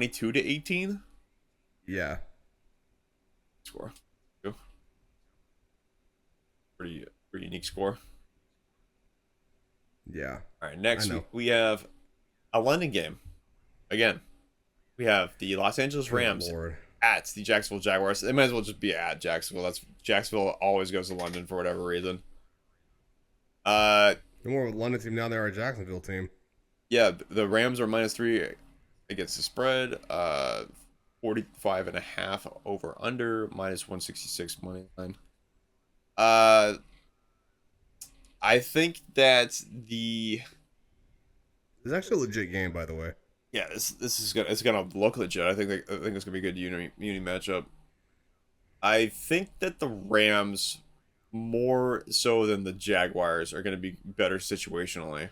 22-18 Yeah, score. Pretty unique score. yeah, All right, I next know. we have a London game. Again, we have the Los Angeles Good Rams lord. at the Jacksonville Jaguars. They might as well just be at Jacksonville. That's Jacksonville always goes to London for whatever reason. Uh, The more of a London team now they are a Jacksonville team. yeah, the Rams are -3 against the spread. 45.5 over under -166 money line. Uh, I think that the It's actually a legit game, by the way. yeah this is gonna look legit. I think it's gonna be a good uni matchup. I think that the Rams more so than the Jaguars are gonna be better situationally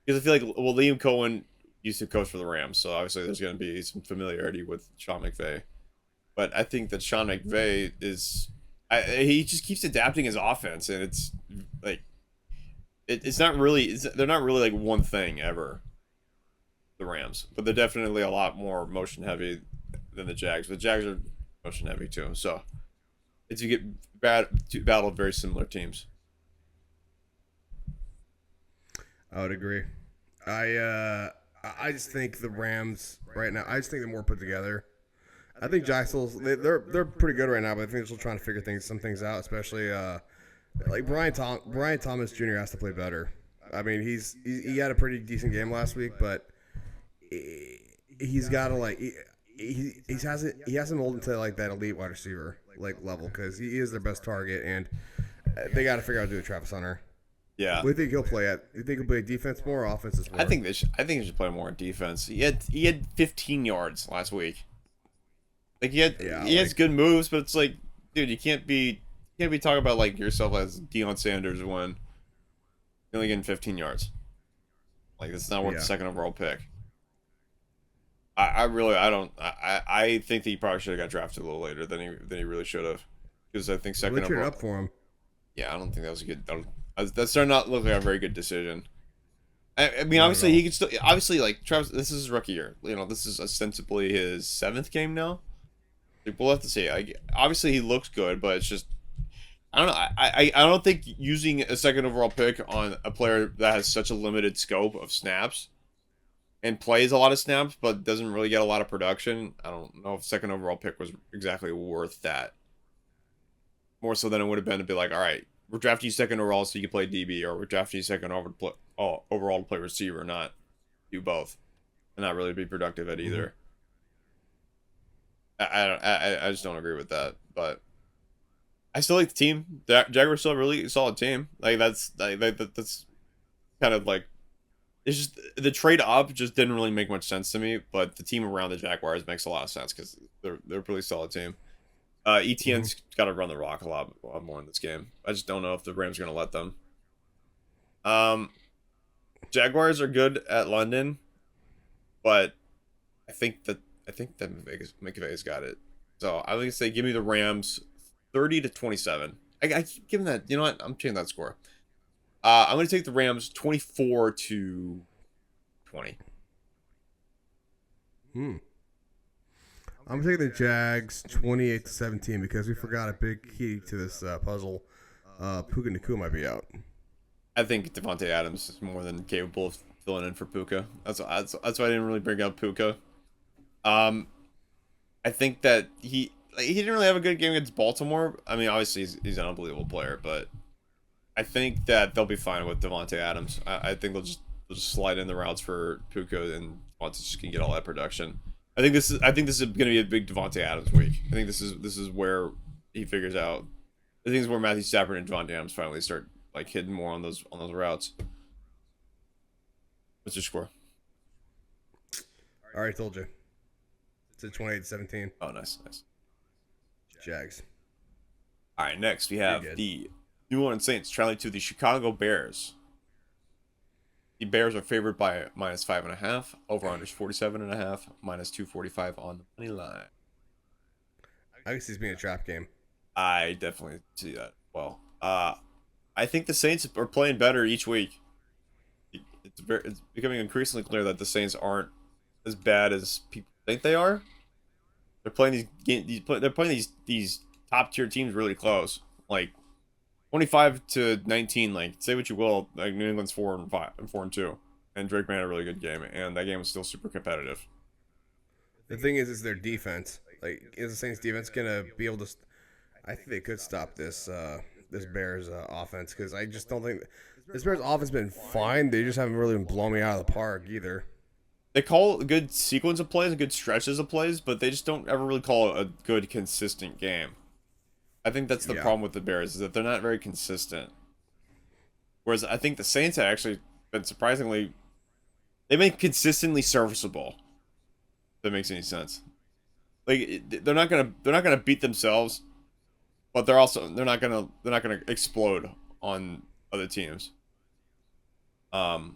because I feel like well Liam Cohen used to coach for the Rams, so obviously there's gonna be some familiarity with Sean McVay. But I think that Sean McVay he just keeps adapting his offense, and it's like it's not really they're not really like one thing ever, the Rams, but they're definitely a lot more motion heavy than the Jags. The Jags are motion heavy too, so it's you get battle very similar teams. I would agree. I just think the Rams right now. I just think they're more put together. I think Jacksonville's they're pretty good right now, but I think they're still trying to figure some things out, especially like Brian Thomas Jr. has to play better. I mean, he had a pretty decent game last week, but he's got to like he hasn't molded into like that elite wide receiver like level because he is their best target, and they got to figure out how to do with Travis Hunter. Yeah, What do you think he'll play at? You think he'll play defense more or offense more? I think they should play more on defense. He had 15 yards last week. Like he has good moves, but it's like, dude, you can't be talking about like yourself as Deion Sanders when you're only getting 15 yards. Like it's not worth the second overall pick. I think that he probably should have got drafted a little later than he really should have, because I think second They traded overall. up for him. Yeah, I don't think that was a good. That's starting not look like a very good decision. I mean, Not at obviously all. he could still. Obviously, like Travis, this is his rookie year. You know, this is ostensibly his 7th game now. Like, we'll have to see. Obviously he looks good, but it's just I don't know. I don't think using a second overall pick on a player that has such a limited scope of snaps and plays a lot of snaps but doesn't really get a lot of production. I don't know if second overall pick was exactly worth that. More so than it would have been to be like, all right, we're drafting you second overall so you can play DB, or we're drafting you second overall to play receiver, not do both, and not really be productive at Mm-hmm. either. I just don't agree with that, but I still like the team. The Jaguars still a really solid team. Like that's kind of like it's just the trade up just didn't really make much sense to me. But the team around the Jaguars makes a lot of sense because they're a pretty solid team. Mm-hmm. ETN's got to run the rock a lot more in this game. I just don't know if the Rams are going to let them. Um, Jaguars are good at London, but I think that McVay's got it. So I would say give me the Rams 30-27. I keep giving that. You know what? I'm changing that score. I'm going to take the Rams 24-20. Hmm. I'm taking the Jags 28-17 because we forgot a big key to this puzzle. Puka Nakua might be out. I think Devontae Adams is more than capable of filling in for Puka. That's why I didn't really bring up Puka. I think that he didn't really have a good game against Baltimore. I mean, obviously he's an unbelievable player, but I think that they'll be fine with Devontae Adams. I think they'll just slide in the routes for Puka, and Devontae just can get all that production. I think this is going to be a big Devontae Adams week. I think this is where he figures out. I think this is where Matthew Stafford and Devontae Adams finally start like hitting more on those routes. What's your score? I already told you. It's a 28-17. Oh, nice. Jags. All right, next we You're have good. the New Orleans Saints traveling to the Chicago Bears. The Bears are favored by -5.5. Over under 47.5. -245 on the money line. I can see this being a trap game. I definitely see that. Well, I think the Saints are playing better each week. It's becoming increasingly clear that the Saints aren't as bad as people think they are. They're playing they're playing these top tier teams really close. Like 25-19. Like say what you will, like New England's 4-2, and Drake made a really good game, and that game was still super competitive. The thing is their defense. Like, is the Saints defense gonna be able to? I think they could stop this Bears offense because I just don't think this Bears offense has been fine. They just haven't really been blowing me out of the park either. They call a good sequence of plays and good stretches of plays, but they just don't ever really call a good consistent game. I think that's the problem with the Bears is that they're not very consistent. Whereas I think the Saints have actually been surprisingly, they've been consistently serviceable. If that makes any sense. Like they're not gonna beat themselves, but they're not gonna explode on other teams. I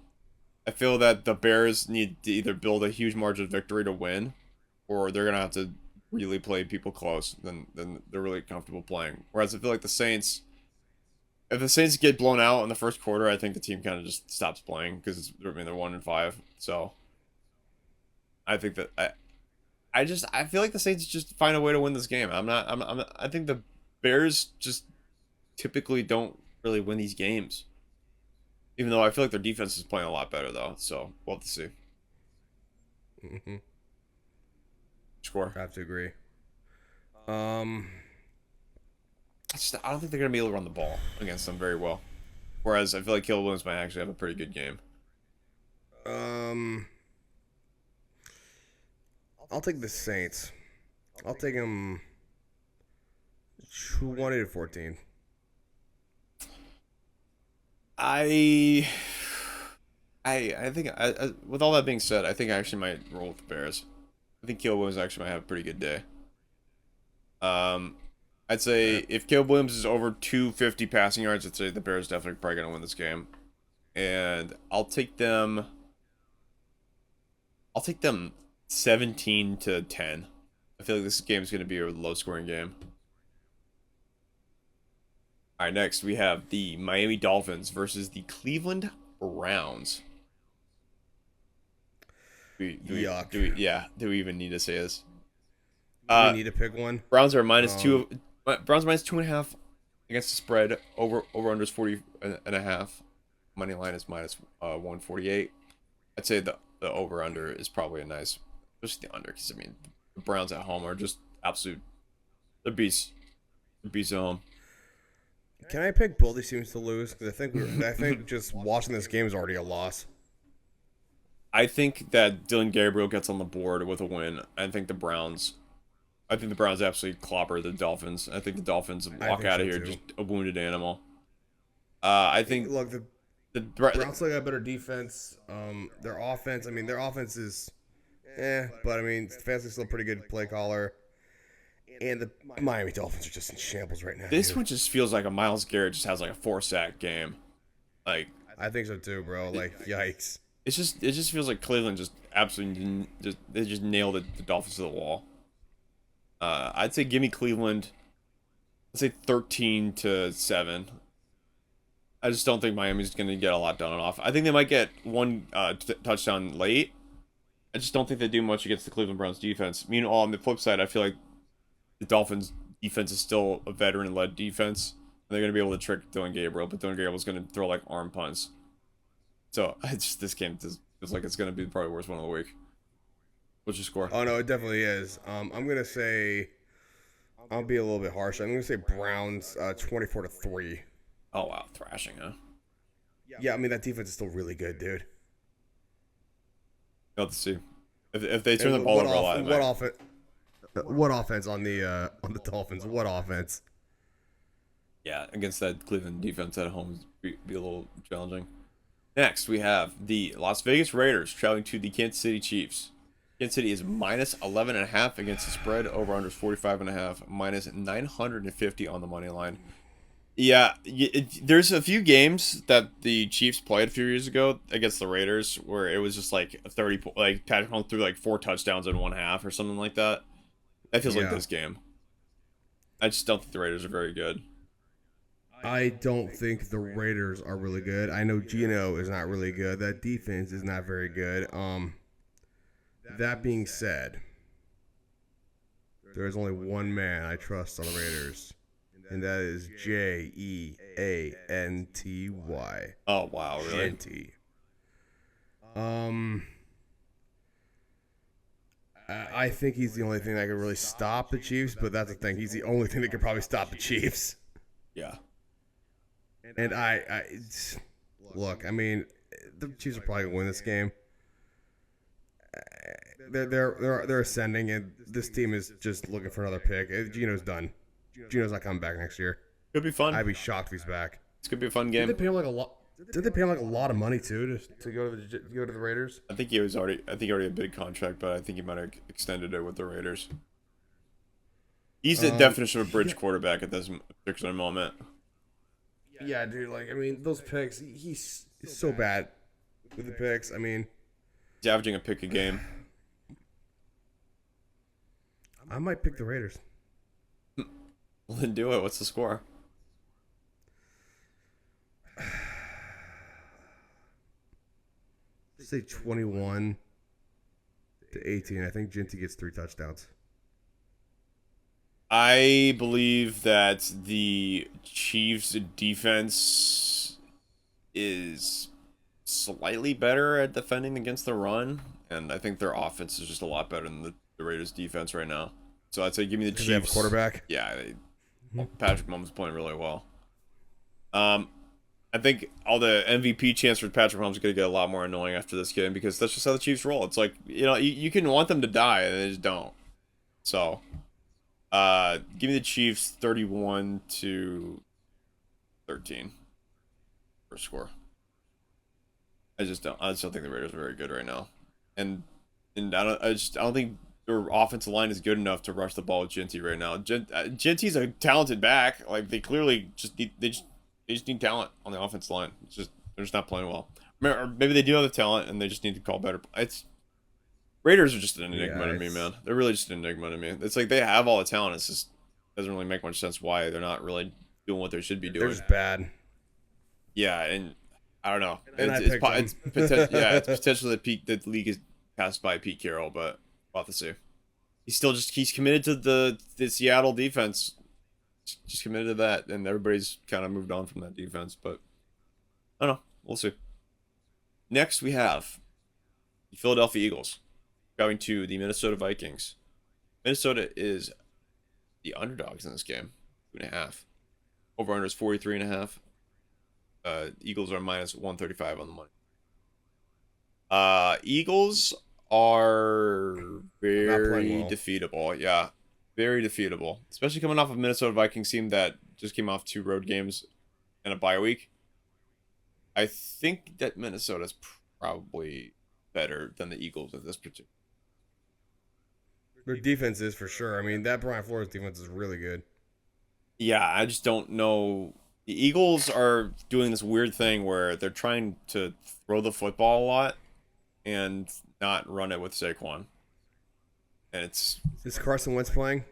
feel that the Bears need to either build a huge margin of victory to win, or they're gonna have to really play people close than they're really comfortable playing. Whereas I feel like the Saints, if the Saints get blown out in the first quarter, I think the team kind of just stops playing because they're 1-5. So I think that I feel like the Saints just find a way to win this game. I think the Bears just typically don't really win these games. Even though I feel like their defense is playing a lot better, though. So, we'll have to see. Mm-hmm. Score. I have to agree. I don't think they're going to be able to run the ball against them very well. Whereas I feel like Caleb Williams might actually have a pretty good game. I'll take the Saints. I'll take them 20-14. I think with all that being said, I think I actually might roll with the Bears. I think Caleb Williams actually might have a pretty good day. I'd say if Caleb Williams is over 250 passing yards, I'd say the Bears definitely probably gonna win this game, and I'll take them 17-10. I feel like this game is gonna be a low scoring game. All right, next we have the Miami Dolphins versus the Cleveland Browns. Yuck. Do we even need to say this? We need to pick one. Browns are -2. Browns -2.5 against the spread. Over under is 40.5. Money line is -148. I'd say the over under is probably a nice, especially the under, because I mean the Browns at home are just absolute. They're beasts. They're beasts at home. Can I pick both these teams to lose? Because I think just watching this game is already a loss. I think that Dylan Gabriel gets on the board with a win. I think the Browns absolutely clobber the Dolphins. I think the Dolphins walk out of here just a wounded animal. I think look, the Browns still got better defense. Their offense, I mean, their offense is, but I mean, Stefanski's still a pretty good play caller. And the Miami Dolphins are just in shambles right now. This one just feels like a Myles Garrett just has like a 4-sack game. Like I think so too, bro. Like yikes. It just feels like Cleveland just absolutely they just nailed the Dolphins to the wall. I'd say give me Cleveland. I'd say 13-7. I just don't think Miami's going to get a lot done off. I think they might get one touchdown late. I just don't think they do much against the Cleveland Browns defense. Meanwhile, on the flip side, I feel like the Dolphins defense is still a veteran-led defense. And they're going to be able to trick Dylan Gabriel, but Dylan Gabriel's going to throw like arm punts. So this game feels like it's going to be probably the worst one of the week. What's your score? Oh no, it definitely is. I'm gonna say I'll be a little bit harsh. I'm gonna say Browns 24-3. Oh wow, thrashing, huh? Yeah, I mean that defense is still really good, dude. We'll have to see if they turn the ball over a lot. What offense on the Dolphins? What offense? Yeah, against that Cleveland defense at home be a little challenging. Next, we have the Las Vegas Raiders traveling to the Kansas City Chiefs. Kansas City is -11.5 against the spread. Over under is 45.5. -950 on the money line. Yeah, there's a few games that the Chiefs played a few years ago against the Raiders where it was just like 30, like Patrick Mahomes threw like 4 touchdowns in one half or something like that. That feels like this game. I just don't think the Raiders are very good. I don't think the Raiders are really good. I know Geno is not really good. That defense is not very good. That being said, there is only one man I trust on the Raiders, and that is Jeanty. Oh wow, really? Genty. I I think he's the only thing that could really stop the Chiefs, but that's the thing. He's the only thing that could probably stop the Chiefs. Yeah. And look, I mean, the Chiefs are probably gonna win this game. They're ascending, and this team is just looking for another pick. Gino's done. Gino's not coming back next year. Could be fun. I'd be shocked if he's back. It's gonna be a fun Did game. they pay him like a lot? Did they pay him like a lot of money too to go to the Raiders? I think he already had a big contract, but I think he might have extended it with the Raiders. He's the definition of a bridge quarterback at this particular moment. Yeah, dude. Like, I mean, those picks. He's so bad with the picks. I mean, He's averaging a pick a game. I might pick the Raiders. Well, then do it. What's the score? Say 21-18. I think Genty gets 3 touchdowns. I believe that the Chiefs' defense is slightly better at defending against the run, and I think their offense is just a lot better than the Raiders' defense right now. So I'd say give me the Chiefs. They have a quarterback. Yeah, Patrick Mahomes is playing really well. I think all the MVP chants for Patrick Mahomes are going to get a lot more annoying after this game because that's just how the Chiefs roll. It's like, you can want them to die and they just don't. So, give me the Chiefs 31-13 for score. I just don't think the Raiders are very good right now, and I don't think their offensive line is good enough to rush the ball with Genty right now. Genty's a talented back. Like they clearly just need talent on the offensive line. They're just not playing well. Or maybe they do have the talent and they just need to call better. Raiders are just an enigma to me, man. They're really just an enigma to me. It's like they have all the talent. It's just doesn't really make much sense why they're not really doing what they should be doing. They're just bad. Yeah, and I don't know. It's Potentially the league is passed by Pete Carroll, but we'll have to see. He's committed to the Seattle defense. Just committed to that, and everybody's kind of moved on from that defense, but I don't know. We'll see. Next, we have the Philadelphia Eagles going to the Minnesota Vikings. Minnesota is the underdogs in this game, 2.5. Over-under is 43.5. Eagles are minus 135 on the money. Eagles are very defeatable. Yeah, very defeatable. Especially coming off of Minnesota Vikings team that just came off 2 road games and a bye week. I think that Minnesota's probably better than the Eagles at this particular. Their defense is for sure. I mean, that Brian Flores defense is really good. Yeah, I just don't know. The Eagles are doing this weird thing where they're trying to throw the football a lot and not run it with Saquon. And it's... Is Carson Wentz playing?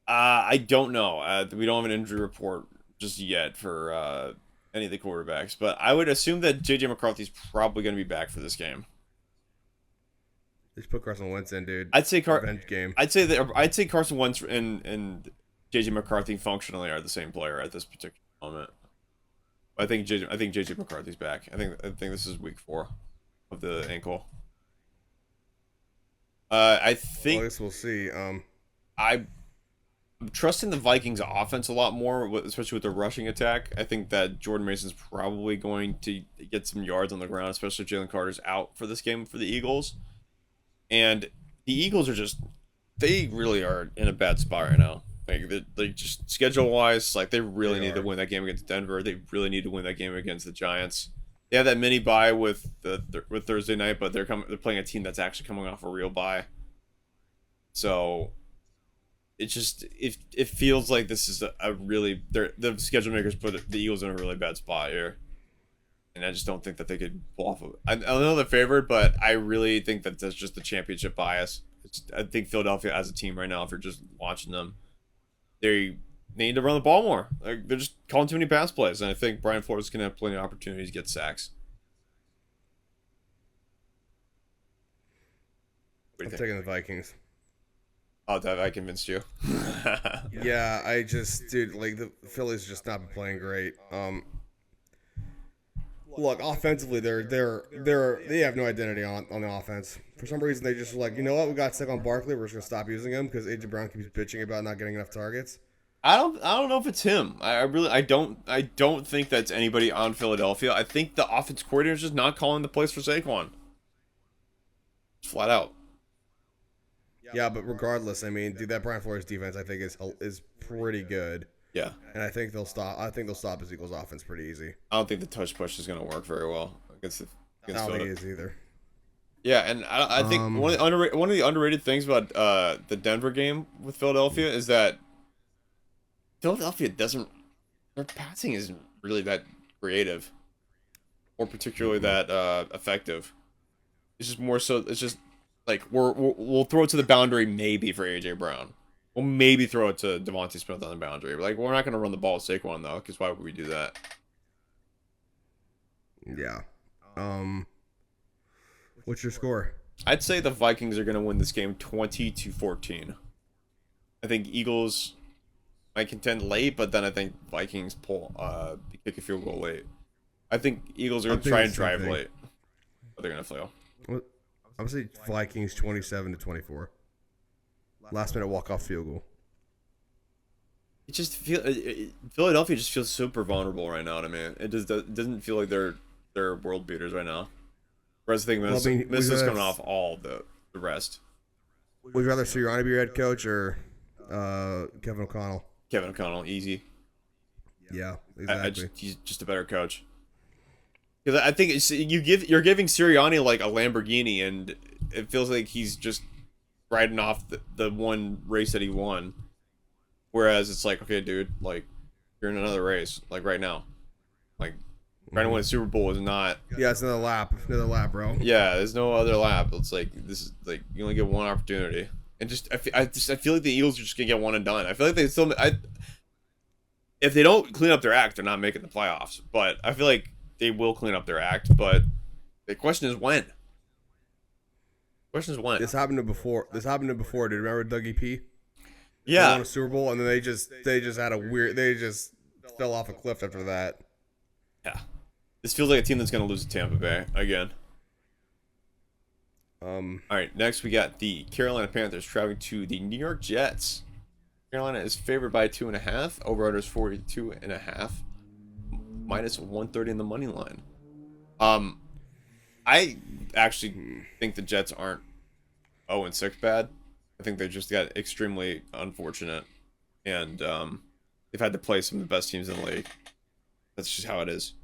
I don't know. We don't have an injury report just yet for any of the quarterbacks. But I would assume that J.J. McCarthy's probably going to be back for this game. Just put Carson Wentz in, dude. I'd say game. I'd say Carson Wentz and J.J. McCarthy functionally are the same player at this particular moment. I think J.J. McCarthy's back. I think this is week 4 of the ankle. I think. Well, I guess we'll see. I'm trusting the Vikings offense a lot more, especially with their rushing attack. I think that Jordan Mason's probably going to get some yards on the ground, especially if Jalen Carter's out for this game for the Eagles. And the Eagles they really are in a bad spot right now. Like they just schedule wise, like they really need to win that game against Denver. They really need to win that game against the Giants. They have that mini bye with Thursday night, but they're playing a team that's actually coming off a real bye. So it feels like this is a really the schedule makers put the Eagles in a really bad spot here. And I just don't think that they could pull off of it. I know they're favored, but I really think that that's just the championship bias. I think Philadelphia as a team right now, if you're just watching them, they need to run the ball more. Like, they're just calling too many pass plays, and I think Brian Flores is going to have plenty of opportunities to get sacks. I'm taking the Vikings. Oh, that I convinced you. Yeah, I just, dude, like the Phillies just not been playing great. Look, offensively, they have no identity on the offense. For some reason, they just were like, you know what, we got stuck on Barkley. We're just gonna stop using him because AJ Brown keeps bitching about not getting enough targets. I don't know if it's him. I don't think that's anybody on Philadelphia. I think the offense coordinator is just not calling the plays for Saquon. Flat out. Yeah, but regardless, I mean, dude, that Brian Flores defense, I think is pretty good, Yeah. and I think they'll stop. I think they'll stop his Eagles offense pretty easy. I don't think the touch push is gonna work very well I against don't think Philadelphia. it is either. Yeah, and I think Um, one of the underrated things about the Denver game with Philadelphia is that Philadelphia doesn't their passing isn't really that creative or particularly that effective. It's just more so. It's just like we'll throw it to the boundary maybe for AJ Brown. We'll maybe throw it to Devontae Smith on the boundary. Like we're not gonna run the ball with Saquon though, because why would we do that? yeah. Um, what's your score? I'd say the Vikings are gonna win this game 20-14. I think Eagles might contend late, but then I think Vikings kick a field goal late. I think Eagles are I'm gonna try thinking and the same drive thing. late, but they're gonna fail. What? I'm gonna say Vikings 27-24. Last minute walk off field goal. It just Philadelphia just feels super vulnerable right now to me. It doesn't feel like they're world beaters right now. Whereas I think Well, I mean, Minnesota's coming off all the rest. would you rather Sirianni be your head coach or Kevin O'Connell? Kevin O'Connell, easy. Yeah, I exactly. he's just a better coach. Because I think you're giving Sirianni like a Lamborghini, and it feels like he's just riding off the one race that he won. Whereas it's like, okay, dude, like you're in another race, like right now, like trying to win a Super Bowl is not. Yeah, it's another lap, bro. Yeah, there's no other lap. It's like this is like you only get one opportunity, and I feel like the Eagles are just gonna get one and done. I feel like they still if they don't clean up their act, they're not making the playoffs. But I feel like they will clean up their act. But the question is when. Question is when. This happened to before. This happened to before. Dude, remember Dougie P? They Yeah, won a Super Bowl and then they just had a weird. They just fell off a cliff after that. yeah. This feels like a team that's gonna lose to Tampa Bay again. All right, next we got the Carolina Panthers traveling to the New York Jets. Carolina is favored by 2.5. Over/under is 42.5. Minus 130 in the money line. I actually think the Jets aren't 0-6 bad. I think they just got extremely unfortunate, and they've had to play some of the best teams in the league. That's just how it is.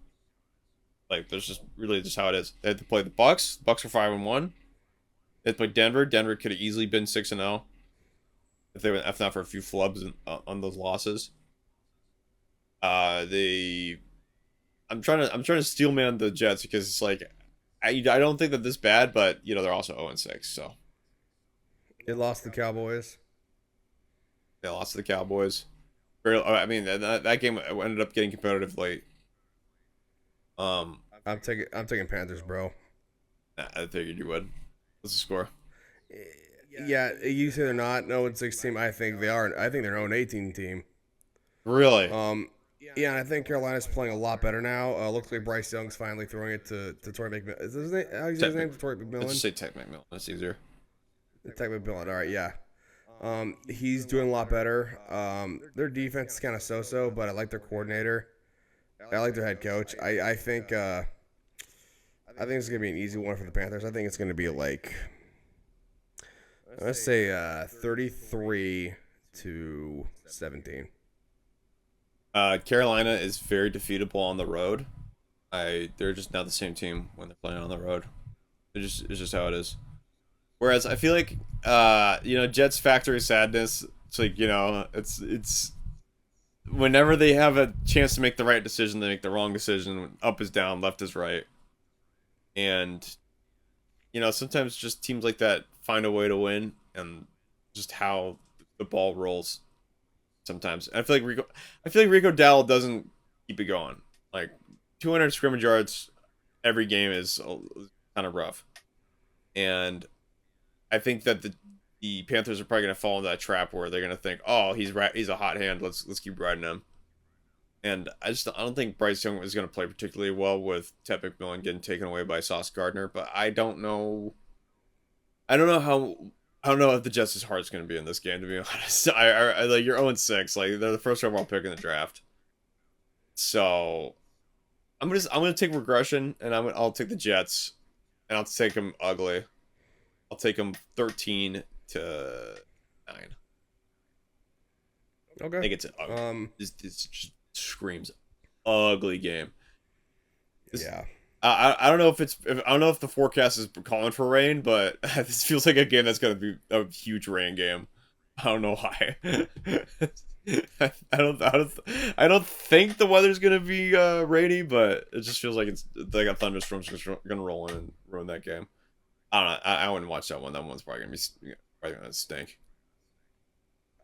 Like, that's just really just how it is. They had to play the Bucks. The Bucks are 5-1. They had to play Denver. Denver could have easily been 6-0 if not for a few flubs on those losses. I'm trying to steelman the Jets because it's like I don't think that this bad, but they're also 0-6, so They lost the Cowboys. they lost to the Cowboys. I mean that game ended up getting competitive late. I'm taking Panthers, bro. I figured you would. What's the score? Yeah, you say they're not an 0-6 team. I think they are. I think they're an 0-18 team. Really? Yeah, and I think Carolina's playing a lot better now. Looks like Bryce Young's finally throwing it to Torrey McMillan. Is his name? How do you say his name? Torrey Let's McMillan. just say Tech McMillan. That's easier. Tech McMillan. All right, yeah. He's doing a lot better. Their defense is kind of so-so, but I like their coordinator. I like their head coach. I think it's gonna be an easy one for the Panthers. I think it's gonna be like, let's say 33-17. Carolina is very defeatable on the road. They're just not the same team when they're playing on the road. It's just how it is. Whereas I feel like Jets factory sadness. It's like it's whenever they have a chance to make the right decision, they make the wrong decision. Up is down, left is right, and sometimes just teams like that find a way to win, and just how the ball rolls. Sometimes I feel like Rico Dowell doesn't keep it going. Like 200 scrimmage yards every game is kind of rough, and I think that the Panthers are probably going to fall into that trap where they're going to think, oh, he's a hot hand. Let's keep riding him. And I don't think Bryce Young is going to play particularly well with Ted McMillan getting taken away by Sauce Gardner. But I don't know. I don't know how. I don't know if the Jets' heart's going to be in this game. To be honest, I like you're 0-6. Like they're the first overall pick in the draft. So I'm gonna take regression, and I'll take the Jets, and I'll take them ugly. I'll take them 13-9. Okay. I think it's ugly. It just screams ugly game. Yeah. I don't know I don't know if the forecast is calling for rain, but this feels like a game that's gonna be a huge rain game. I don't know why. I don't think the weather's gonna be rainy, but it just feels like it's like a thunderstorm's gonna roll in and ruin that game. I don't know. I wouldn't watch that one. That one's probably gonna stink.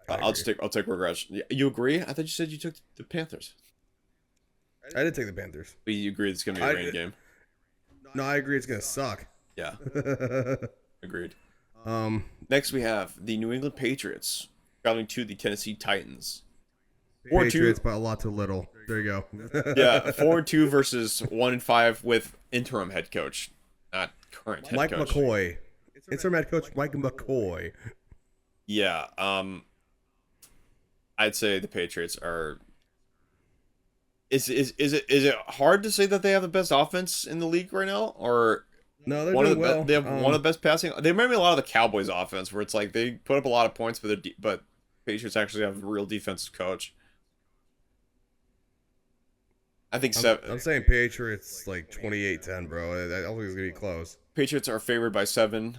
I'll take regression. You agree? I thought you said you took the Panthers. I did take the Panthers. But you agree it's gonna be a rain game. No, I agree. It's gonna suck. Yeah. Agreed. Next we have the New England Patriots traveling to the Tennessee Titans. Patriots by a lot too little. There you go. Yeah, 4-2 versus 1-5 with interim head coach, not current head Mike coach. McCoy. Interim head coach Mike McCoy. Yeah. I'd say the Patriots are. Is it hard to say that they have the best offense in the league right now, or no? They're doing well. They have one of the best passing. They remind me a lot of the Cowboys' offense, where it's like they put up a lot of points, but Patriots actually have a real defensive coach. I think I'm saying Patriots like 28-10, bro. I don't think it's gonna be close. Patriots are favored by 7.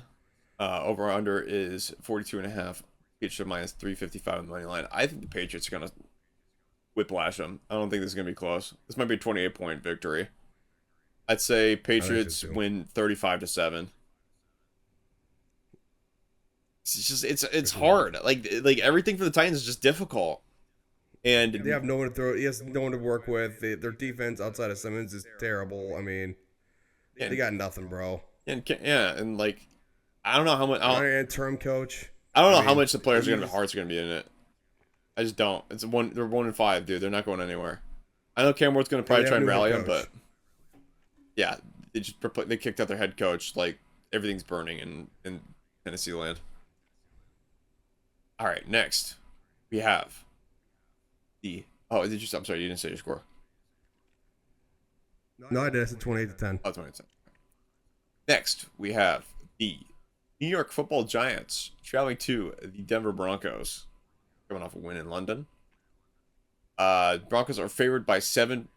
Over under is 42.5. Patriots are minus 355 on the money line. I think the Patriots are gonna whiplash them. I don't think this is gonna be close. This might be a 28-point victory. I'd say Patriots win 35-7. It's just it's hard. Like everything for the Titans is just difficult. And they have no one to throw. He has no one to work with. Their defense outside of Simmons is terrible. I mean, they got nothing, bro. And like I don't know how much. Interim coach. I don't know how much the players hearts are gonna be in it. I just don't. They're 1-5, dude. They're not going anywhere. I know Cam Ward's gonna probably try and rally them, but yeah, they kicked out their head coach. Like everything's burning in Tennessee land. All right, next we have the. Oh, I'm sorry, you didn't say your score. No, I did. I said 28-10. Oh, 28-10. Next, we have the New York Football Giants traveling to the Denver Broncos, coming off a win in London. Broncos are favored by 7.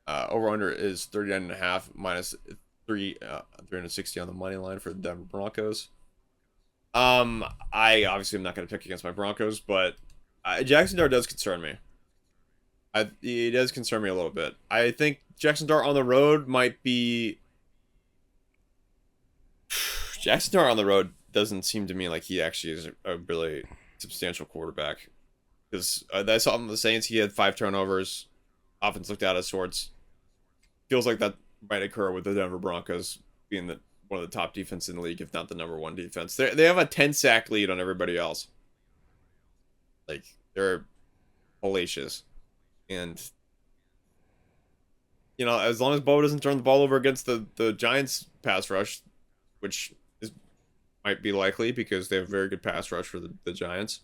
Over/under is 39.5, minus 360 on the money line for the Denver Broncos. I obviously am not going to pick against my Broncos, but Jackson Dart does concern me. It does concern me a little bit. I think Jackson Dart on the road might be. Jackson Dart on the road doesn't seem to me like he actually is a really substantial quarterback. Because I saw him with the Saints, he had 5 turnovers. Offense looked out of sorts. Feels like that might occur with the Denver Broncos being one of the top defenses in the league, if not the number 1 defense. They have a 10-sack lead on everybody else. Like, they're hellacious. And, you know, as long as Bo doesn't turn the ball over against the Giants pass rush, which might be likely because they have a very good pass rush for the Giants.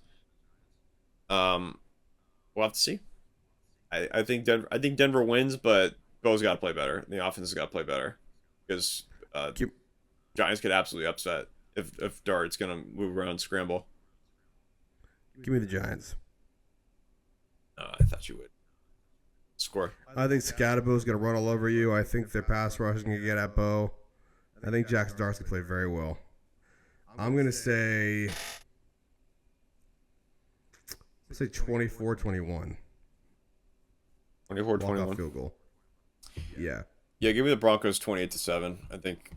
We'll have to see. I think Denver wins, but Bo's got to play better. The offense has got to play better because Giants could absolutely upset if Dart's gonna move around and scramble. Give me the Giants. I thought you would. Score. I think Scatterbo's going to run all over you. I think their pass rush is going to get at Bo. I think Jackson Dart's going to play very well. I'm going to say 24-21. 24-21. Field goal. Yeah. Yeah, give me the Broncos 28-7. I think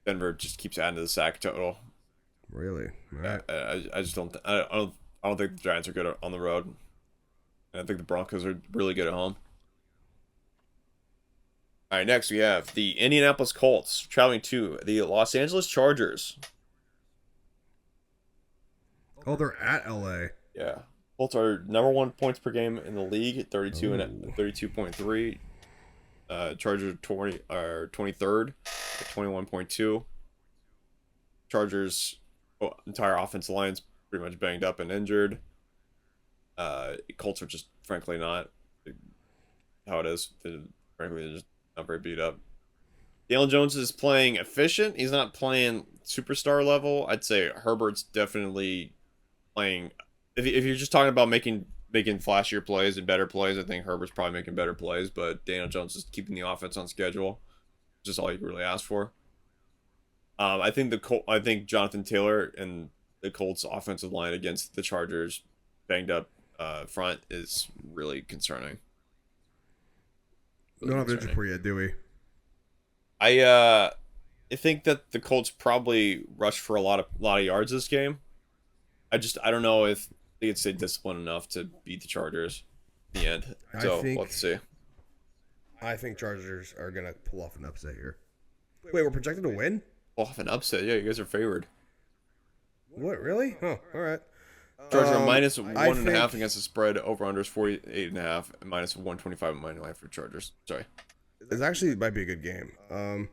Denver just keeps adding to the sack total. Really? All right. I just don't. I don't think the Giants are good on the road. And I think the Broncos are really good at home. All right, next we have the Indianapolis Colts traveling to the Los Angeles Chargers. Oh, they're at LA. Yeah. Colts are number one points per game in the league at Ooh. 32.3. Chargers 23rd at 21.2. Chargers entire offensive line's pretty much banged up and injured. Colts are just frankly not how it is. Frankly, they're just not very beat up. Daniel Jones is playing efficient. He's not playing superstar level. I'd say Herbert's definitely playing. If you're just talking about making flashier plays and better plays, I think Herbert's probably making better plays. But Daniel Jones is keeping the offense on schedule. Just all you can really ask for. I think Jonathan Taylor and the Colts offensive line against the Chargers banged up front is really concerning. No, not injured for yet, do we? I think that the Colts probably rushed for a lot of yards this game. I don't know if they could stay disciplined enough to beat the Chargers in the end. So let's see. I think Chargers are gonna pull off an upset here. Wait, we're projected to win? Off an upset, yeah, you guys are favored. What, really? Huh, alright. Chargers are minus 1.5 against the spread. Over under is 48.5 and minus 125 money line for Chargers. Sorry. This actually might be a good game.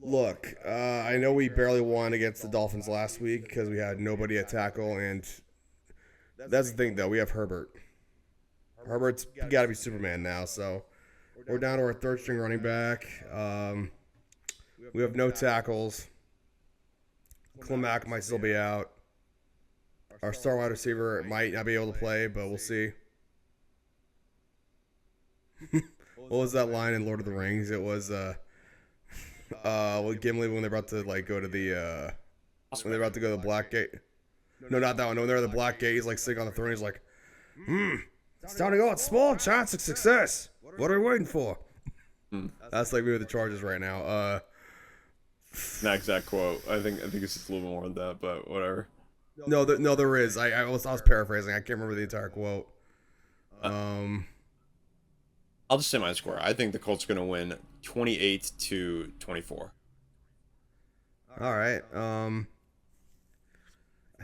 Look, I know we barely won against the Dolphins last week because we had nobody at tackle, and that's the thing, though. We have Herbert. Herbert's got to be Superman now, so we're down to our third-string running back. We have no tackles. Clemack might still be out. Our star wide receiver might not be able to play, but we'll see. What was that line in Lord of the Rings? It was Gimli when they're about to go to the when they're about to go to the Black Gate. No, not that one. No, when they're at the Black Gate, he's like sitting on the throne. He's like, it's time to go. It's small chance of success. What are we waiting for? That's like me with the Chargers right now. Not exact quote. I think it's just a little more than that, but whatever. No, there is. I was paraphrasing. I can't remember the entire quote. I'll just say my score. I think the Colts are going to win 28-24. All right. I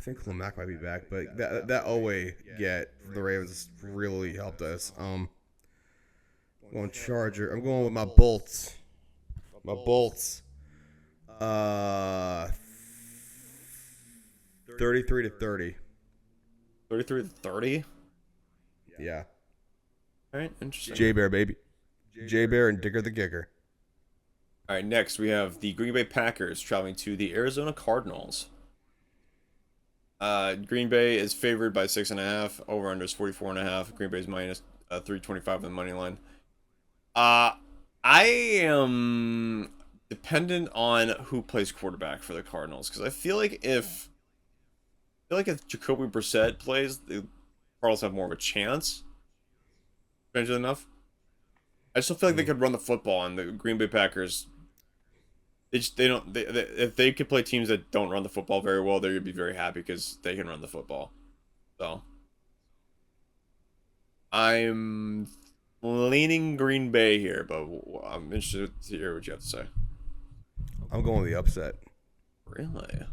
think Clemack might be back, but that Owe get from the Ravens really helped us. I'm going Charger. I'm going with my Bolts. My Bolts. 33-30. 33-30? Yeah. All right, interesting. J-Bear, baby. J-Bear and Digger the Gicker. All right, next we have the Green Bay Packers traveling to the Arizona Cardinals. Green Bay is favored by 6.5. Over under is 44.5. Green Bay's minus 325 on the money line. I am dependent on who plays quarterback for the Cardinals because I feel like if Jacoby Brissett plays, the Cardinals have more of a chance. Strangely enough, I still feel like they could run the football, and the Green Bay Packers, if they could play teams that don't run the football very well, they're gonna be very happy because they can run the football. So I'm leaning Green Bay here, but I'm interested to hear what you have to say. I'm going with the upset. Really?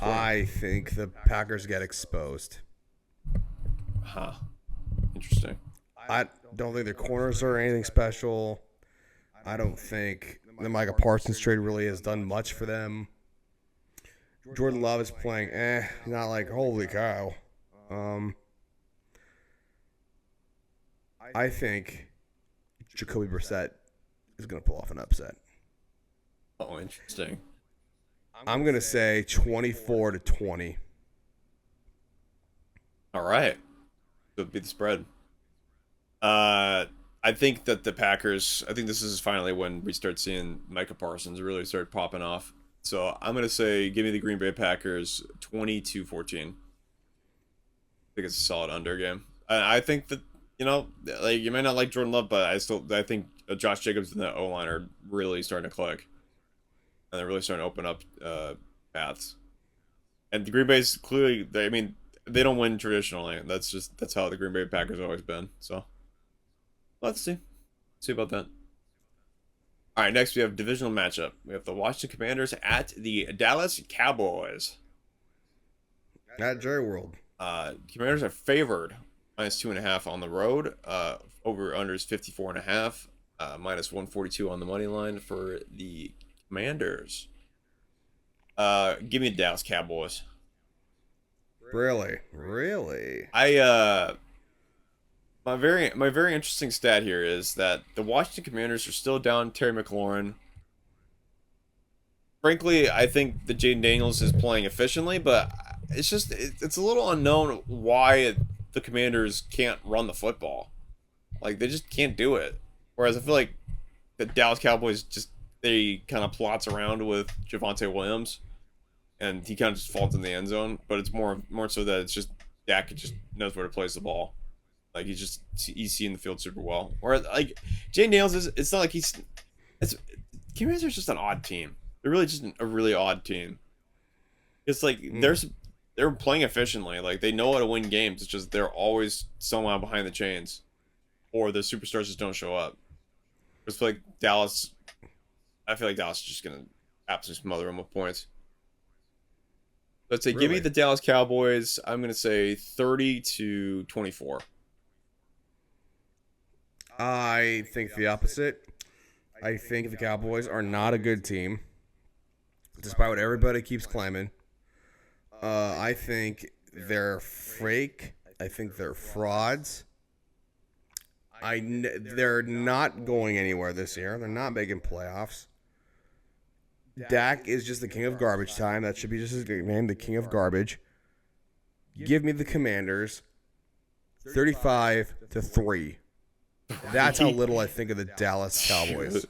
I think the Packers get exposed. Huh. Interesting. I don't think their corners are anything special. I don't think the Micah Parsons trade really has done much for them. Jordan Love is playing not like holy cow. I think Jacoby Brissett is going to pull off an upset. Oh, interesting. I'm going to say 24-20. All right. So beat the spread. I think that the Packers, I think this is finally when we start seeing Micah Parsons really start popping off. So I'm going to say give me the Green Bay Packers 20-14. I think it's a solid under game. I think that, like you might not like Jordan Love, but I think Josh Jacobs and the O-line are really starting to click. And they're really starting to open up paths. And the Green Bay's clearly, they don't win traditionally. That's how the Green Bay Packers have always been. So let's see. See about that. All right, next we have divisional matchup. We have the Washington Commanders at the Dallas Cowboys. At Jerry World. Commanders are favored -2.5 on the road. Over under is 54.5. -142 on the money line for the Commanders. Give me the Dallas Cowboys. Really? Really? My very interesting stat here is that the Washington Commanders are still down Terry McLaurin. Frankly, I think that Jaden Daniels is playing efficiently, but it's a little unknown why the Commanders can't run the football. Like they just can't do it. Whereas I feel like the Dallas Cowboys they kind of plots around with Javonte Williams, and he kind of just falls in the end zone. But it's more so that it's just Dak just knows where to place the ball. Like he's seeing the field super well. Whereas like Jaden Daniels it's not like it's Commanders are just an odd team. They're really just a really odd team. It's like they're playing efficiently. Like they know how to win games. It's just they're always somehow behind the chains, or the superstars just don't show up. It's like Dallas. I feel like Dallas is just gonna absolutely smother them with points. Let's say give me Really? the Dallas Cowboys. I'm gonna say 30-24. I think the opposite. I think the Cowboys are not a good team, despite what everybody keeps claiming. I think they're fake. I think they're frauds. They're not going anywhere this year. They're not making playoffs. Dak is just the king of garbage time. That should be just his nickname, the king of garbage. Give me the Commanders, 35-3. That's how little I think of the Dallas Cowboys.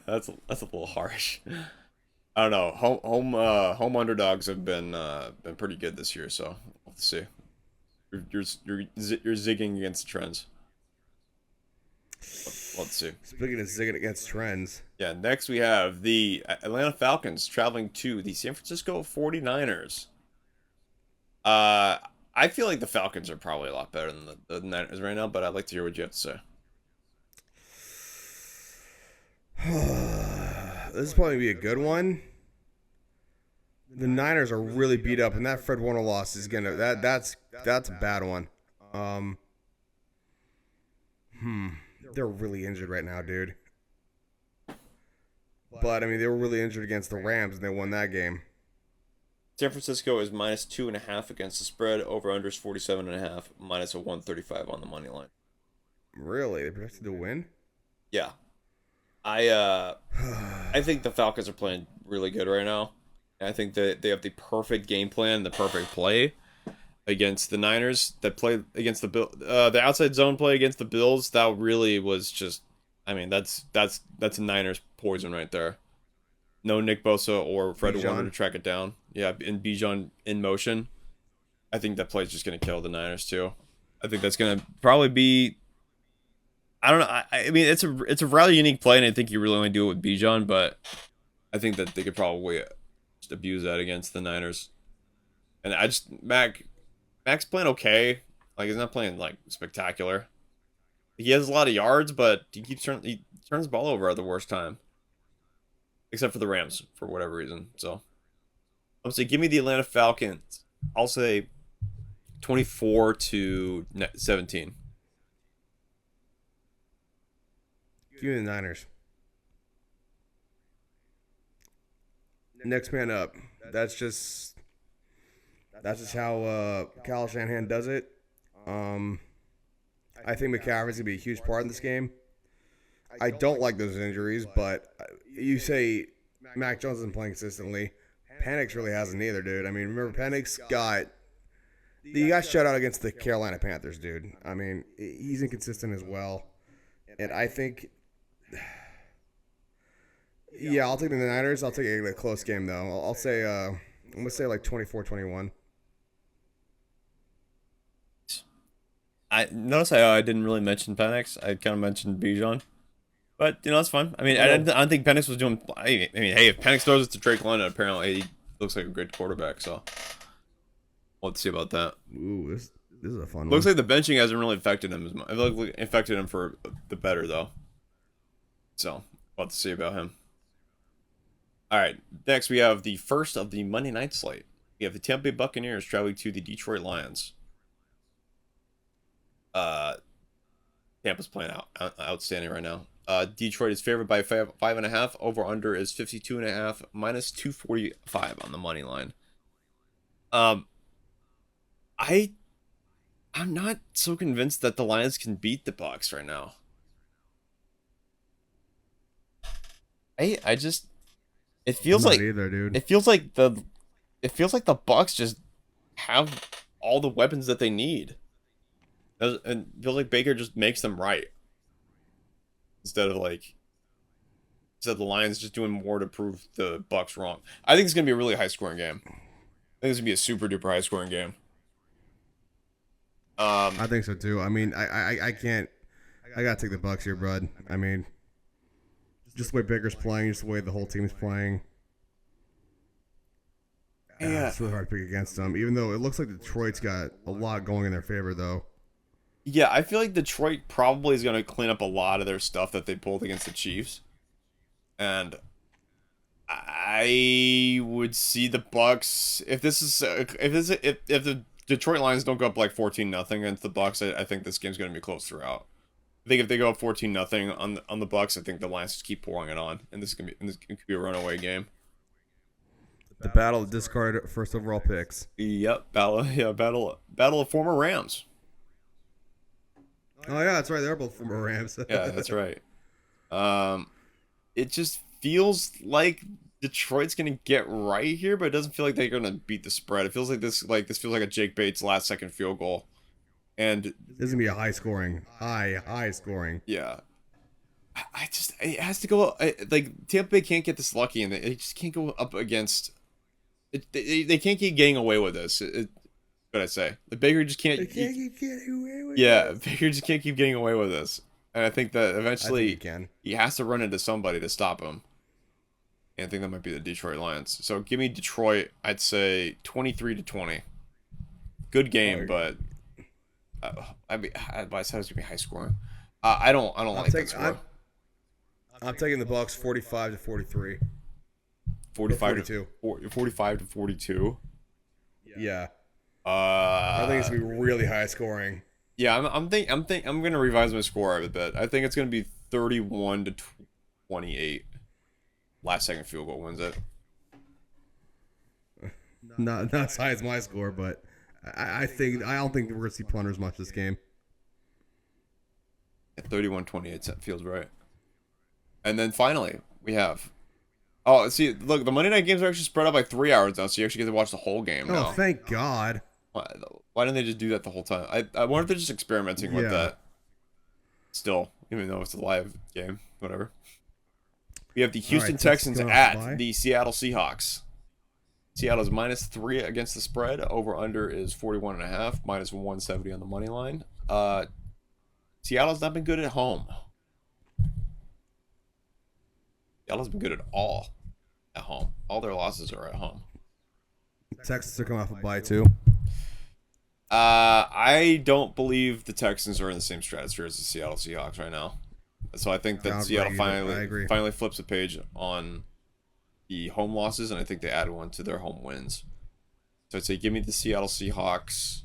That's a little harsh. I don't know. Home underdogs have been pretty good this year, so let's see. You're zigging against the trends. Let's see. Speaking of zigging against trends, Yeah, next we have the Atlanta Falcons traveling to the San Francisco 49ers. I feel like the Falcons are probably a lot better than the Niners right now, but I'd like to hear what you have to say. this is probably be a good one. The Niners are really beat up, and that Fred Warner loss is gonna that's a bad one. They're really injured right now, dude. But I mean, they were really injured against the Rams, and they won that game. San Francisco is -2.5 against the spread. Over under is 47.5. -135 on the money line. Really, they projected to win. Yeah, I think the Falcons are playing really good right now. And I think that they have the perfect game plan, the perfect play against the Niners. That play against the outside zone play against the Bills. That really was just. I mean, that's a Niners poison right there. No Nick Bosa or Fred Warner to track it down. Yeah, and Bijan in motion. I think that play is just going to kill the Niners too. I think that's going to probably be. I don't know. I mean, it's a rather unique play, and I think you really only do it with Bijan, but I think that they could probably just abuse that against the Niners. And Mac's playing okay. Like he's not playing like spectacular. He has a lot of yards, but he turns the ball over at the worst time. Except for the Rams, for whatever reason. So I'm say give me the Atlanta Falcons. I'll say 24-17. Give me the Niners. Next man up. That's just how Kyle Shanahan does it. I think McCaffrey's gonna be a huge part in this game. I don't like those injuries, but you say Mac Jones isn't playing consistently. Penix really hasn't either, dude. I mean, remember Penix got shut out against the Carolina Panthers, dude. I mean, he's inconsistent as well, and I think, yeah, I'll take the Niners. I'll take a close game though. I'll say I'm gonna say like 24-21. I notice I didn't really mention Penix. I kind of mentioned Bijan. But, that's fine. I mean, I don't think Penix was doing... I mean, hey, if Penix throws it to Drake London, apparently he looks like a good quarterback, so... Let's see about that. Ooh, this is a fun Looks one. like the benching hasn't really affected him as much. It looks like it affected him for the better, though. So, we'll have to see about him. Alright, next we have the first of the Monday night slate. We have the Tampa Bay Buccaneers traveling to the Detroit Lions. Tampa's playing outstanding right now. Detroit is favored by 5.5. Over under is 52.5. Minus 245 on the money line. I'm not so convinced that the Lions can beat the Bucs right now. I just it feels like either, dude. it feels like the Bucs just have all the weapons that they need. And it feels like Baker just makes them right. Instead of the Lions just doing more to prove the Bucs wrong. I think it's gonna be a really high scoring game. I think it's gonna be a super duper high scoring game. I think so too. I mean, I can't. I gotta take the Bucs here, bud. I mean, just the way Baker's playing, just the way the whole team's playing. Yeah, it's really hard to pick against them. Even though it looks like Detroit's got a lot going in their favor, though. Yeah, I feel like Detroit probably is going to clean up a lot of their stuff that they pulled against the Chiefs. And I would see the Bucs if the Detroit Lions don't go up like 14-0 against the Bucs, I think this game's going to be close throughout. I think if they go up 14-0 on the Bucs, I think the Lions just keep pouring it on, and this could be a runaway game. The battle of discarded first overall picks. Yep, battle of former Rams. Oh yeah, that's right. They're both former Rams. Yeah, that's right. It just feels like Detroit's gonna get right here, but it doesn't feel like they're gonna beat the spread. It feels like this feels like a Jake Bates last second field goal, and this is gonna be a high scoring. Yeah, it has to go. Like Tampa Bay can't get this lucky, and they just can't go up against. They can't keep getting away with this. What I say? The Baker just can't. Keep getting away with this. Baker just can't keep getting away with this, and I think that eventually he has to run into somebody to stop him. And I think that might be the Detroit Lions. So give me Detroit. I'd say 23-20. Good game, but I said it was gonna be high scoring. I don't like that score. I'm taking the Bucs 45-43. 45-42. Yeah. I think it's gonna be really high scoring. Yeah, I'm gonna revise my score a bit. I think it's gonna be 31-28. Last second field goal wins it. Not as high as my score, but I don't think we're gonna see punters much this game. 31-28 feels right. And then finally we have. Oh, see, look, the Monday night games are actually spread out by 3 hours now, so you actually get to watch the whole game now. Oh, thank God. Why didn't they just do that the whole time? I wonder if they're just experimenting with that. Still, even though it's a live game, whatever. We have the Houston Texans at the Seattle Seahawks. Seattle's -3 against the spread. Over under is 41.5, -170 on the money line. Seattle's not been good at home. Seattle's been good at home. All their losses are at home. Texans are coming off a bye too. I don't believe the Texans are in the same stratosphere as the Seattle Seahawks right now. So I think that Seattle finally flips a page on the home losses, and I think they add one to their home wins. So I'd say give me the Seattle Seahawks.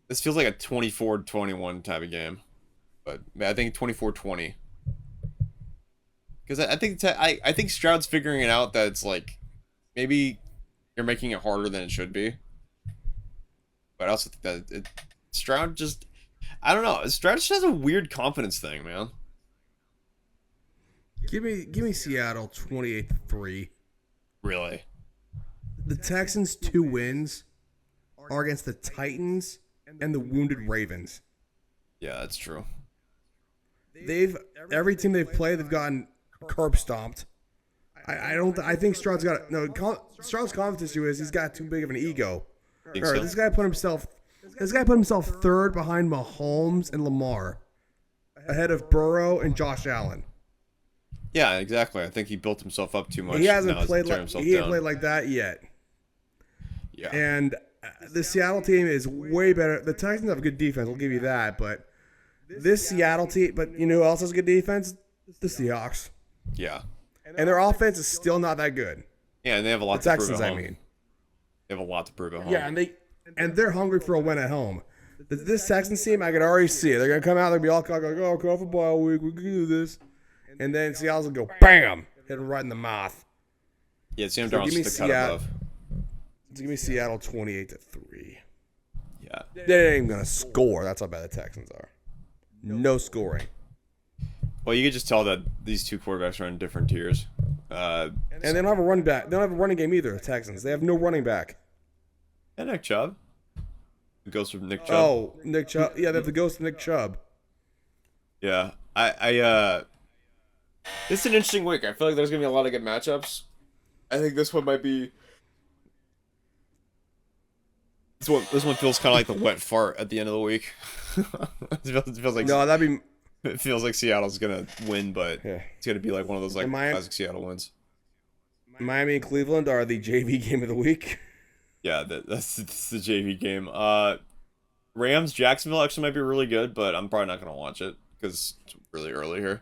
This feels like a 24-21 type of game, but I think 24-20. Because I think Stroud's figuring it out that it's like maybe you're making it harder than it should be. But I also think that Stroud just, I don't know. Stroud just has a weird confidence thing, man. Give me Seattle 28-3. Really? The Texans' 2 wins are against the Titans and the wounded Ravens. Yeah, that's true. Every team they've played, they've gotten curb stomped. I think Stroud's got Stroud's confidence issue is he's got too big of an ego. So? This guy put himself third behind Mahomes and Lamar, ahead of Burrow and Josh Allen. Yeah, exactly. I think he built himself up too much. He hasn't played like that yet. Yeah. And the Seattle team is way better. The Texans have a good defense. I'll give you that. But this Seattle team, but you know who else has good defense? The Seahawks. Yeah. And their offense is still not that good. Yeah, and they have a The lot to prove Texans, at I home. mean. They have a lot to prove at home. Yeah, and they're hungry for a win at home. This Texans team, I could already see it. They're gonna come out, they'll be all cocky, like, "Oh, cover bye week, we can do this," and then Seattle's gonna go bam, hit them right in the mouth. Yeah, Sam So Darnold's give me just a cut Seattle. above. Give me Seattle 28-3. Yeah. They ain't even gonna score. That's how bad the Texans are. No scoring. Well, you could just tell that these two quarterbacks are in different tiers. And they don't have a running back. They don't have a running game either, the Texans. They have no running back. And Nick Chubb. It goes from Nick Chubb. Oh, Nick Chubb. Yeah, they have the ghost of Nick Chubb. Yeah. This is an interesting week. I feel like there's gonna be a lot of good matchups. I think this one might be. This one feels kind of like the wet fart at the end of the week. It feels like No, that'd be. it feels like Seattle's gonna win, but Yeah. it's gonna be like one of those like And classic Seattle wins. Miami and Cleveland are the JV game of the week. Yeah, that's the JV game. Rams Jacksonville actually might be really good, but I'm probably not gonna watch it because it's really early here.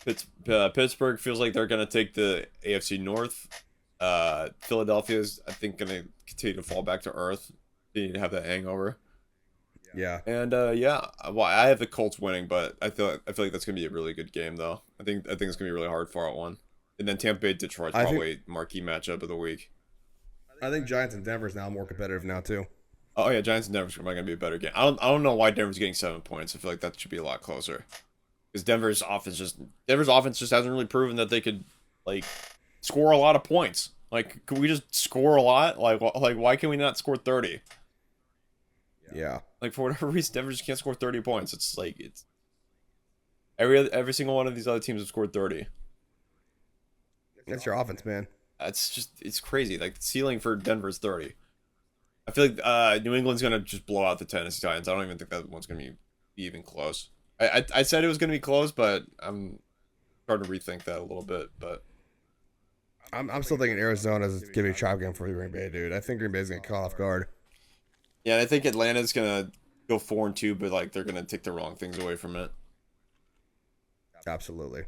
Pittsburgh feels like they're gonna take the AFC North. Philadelphia's I think gonna continue to fall back to earth. They need to have that hangover. Yeah. And well, I have the Colts winning, but I feel like that's gonna be a really good game though. I think it's gonna be really hard far out one. And then Tampa Bay Detroit's I think- probably marquee matchup of the week. I think Giants and Denver's now more competitive now too. Oh yeah, Giants and Denver's probably gonna be a better game. I don't know why Denver's getting 7 points. I feel like that should be a lot closer. Because Denver's offense just hasn't really proven that they could like score a lot of points. Like, could we just score a lot? Like why can we not score 30? Yeah. Like for whatever reason, Denver just can't score 30 points. It's like it's every single one of these other teams have scored 30. That's your offense, man. It's crazy. Like the ceiling for Denver's 30. I feel like New England's gonna just blow out the Tennessee Titans. I don't even think that one's gonna be even close. I said it was gonna be close, but I'm starting to rethink that a little bit. But I'm still thinking Arizona's gonna be a trap game for Green Bay, dude. I think Green Bay's gonna caught off guard. yeah, and I think Atlanta's gonna go 4-2, but like they're gonna take the wrong things away from it. Absolutely.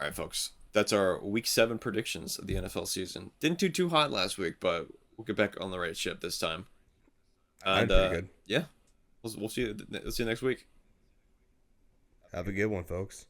All right, folks. That's our Week 7 predictions of the NFL season. Didn't do too hot last week, but we'll get back on the right ship this time. And Pretty good. yeah, we'll see you next week. Have a good one, folks.